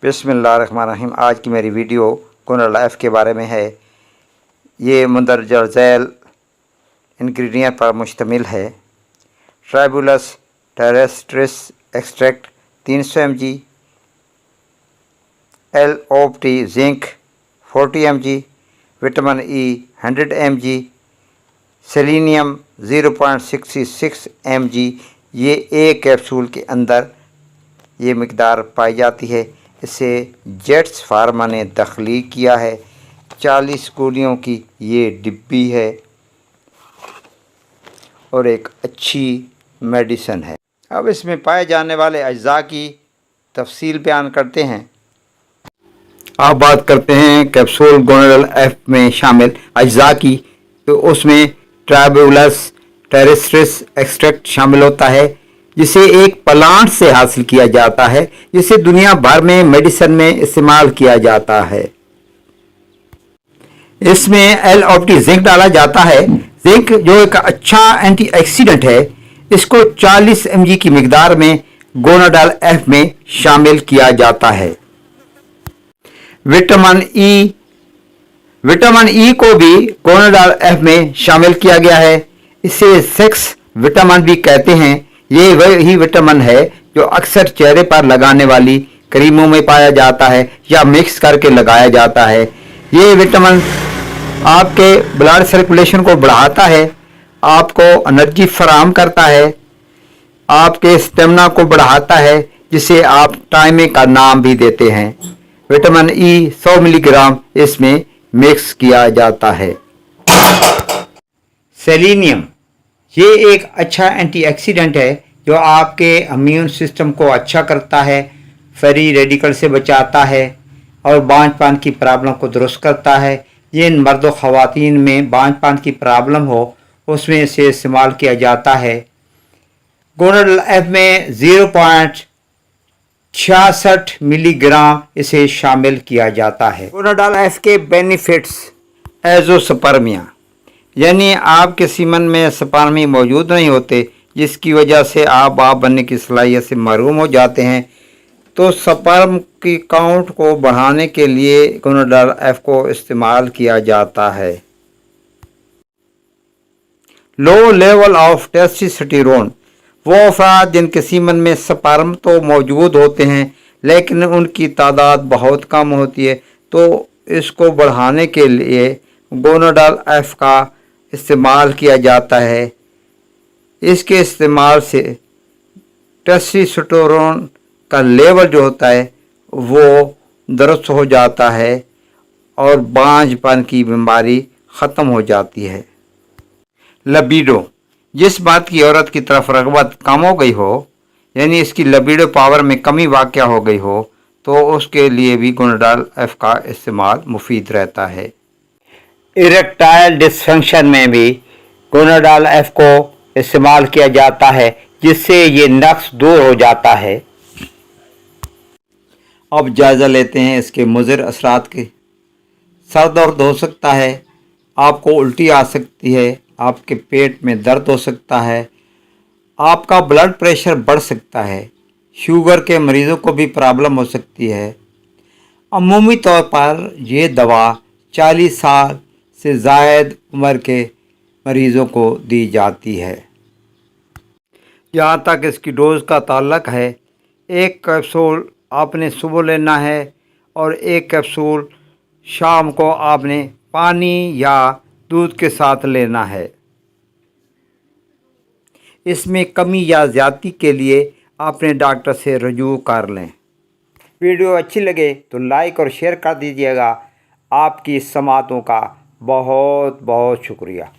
बिस्मिल्लाहिर्रहमानिर्रहीम। आज की मेरी वीडियो गोनाडा-F के बारे में है। ये मंदरजा झैल इंग्रेडिएंट पर मुश्तमिल है। Tribulus terrestris extract 300 mg, L-OPT zinc 40 mg, vitamin E 100 mg, selenium 0.66 mg। ये एक कैप्सूल के अंदर ये मिकदार पाई जाती है। इसे जेट्स फार्मा ने तख्लीक किया है। 40 गोलियों की ये डिब्बी है और एक अच्छी मेडिसिन है। अब इसमें पाए जाने वाले अज्जा की तफसील बयान करते हैं। आप बात करते हैं कैप्सूल गोनाडा-F में शामिल अज्जा की, तो उसमें ट्राइबुलस टेरेस्ट्रिस एक्सट्रैक्ट शामिल होता है, जिसे एक प्लांट से हासिल किया जाता है, जिसे दुनिया भर में मेडिसिन में इस्तेमाल किया जाता है। इसमें L-OPT जिंक डाला जाता है। जिंक जो एक अच्छा एंटीऑक्सीडेंट है, इसको 40 mg की मिकदार में गोनाडा-F में शामिल किया जाता है। विटामिन ई को भी गोनाडा-F में शामिल किया गया है। इसे सेक्स विटामिन भी कहते हैं। ये वही विटामिन है जो अक्सर चेहरे पर लगाने वाली क्रीमों में पाया जाता है या मिक्स करके लगाया जाता है। ये विटामिन आपके ब्लड सर्कुलेशन को बढ़ाता है, आपको एनर्जी फराहम करता है, आपके स्टेमिना को बढ़ाता है, जिसे आप टाइमिंग का नाम भी देते हैं। विटामिन E 100 मिलीग्राम इसमें मिक्स किया जाता है। सेलेनियम ये एक अच्छा एंटीऑक्सीडेंट है जो आपके इम्यून सिस्टम को अच्छा करता है, फ्री रेडिकल से बचाता है और बांझपन की प्रॉब्लम को दुरुस्त करता है। ये मर्द व ख़वातीन में बांझपन की प्रॉब्लम हो उसमें इसे इस्तेमाल किया जाता है। गोनाडा-F में 0.66 मिलीग्राम इसे शामिल किया जाता है। गोनाडा-F के बेनिफिट्स एजोस्पर्मिया, यानी आपके सीमन में स्पर्मी मौजूद नहीं होते, जिसकी वजह से आप बाप बनने की सलाहियत से महरूम हो जाते हैं। तो स्पर्म की काउंट को बढ़ाने के लिए गोनाडा-F को इस्तेमाल किया जाता है। लो लेवल ऑफ टेस्टोस्टेरोन, वो अफराद जिनके सीमन में स्पर्म तो मौजूद होते हैं लेकिन उनकी तादाद बहुत कम होती है, तो इसको बढ़ाने के लिए गोनाडा-F का इस्तेमाल किया जाता है। इसके इस्तेमाल से टेस्टोस्टेरोन का लेवल जो होता है वो दुरुस्त हो जाता है और बांझपन की बीमारी ख़त्म हो जाती है। लिबिडो, जिस बात की औरत की तरफ रग़बत कम हो गई हो, यानी इसकी लिबिडो पावर में कमी वाक़या हो गई हो, तो उसके लिए भी गोनाडा-F का इस्तेमाल मुफीद रहता है। इरेक्टाइल डिसफंक्शन में भी गोनाडा-F को इस्तेमाल किया जाता है, जिससे ये नक्स दूर हो जाता है। अब जायज़ा लेते हैं इसके मुज़िर असरात के। सर दर्द हो सकता है, आपको उल्टी आ सकती है, आपके पेट में दर्द हो सकता है, आपका ब्लड प्रेशर बढ़ सकता है, शुगर के मरीज़ों को भी प्रॉब्लम हो सकती है। अमूमी तौर पर यह दवा 40 साल से ज़ायद उम्र के मरीज़ों को दी जाती है। जहाँ तक इसकी डोज़ का ताल्लुक़ है, एक कैप्सूल आपने सुबह लेना है और एक कैप्सूल शाम को आपने पानी या दूध के साथ लेना है। इसमें कमी या ज़्यादती के लिए अपने डॉक्टर से रजू कर लें। वीडियो अच्छी लगे तो लाइक और शेयर कर दीजिएगा। आपकी समातों का बहुत बहुत शुक्रिया।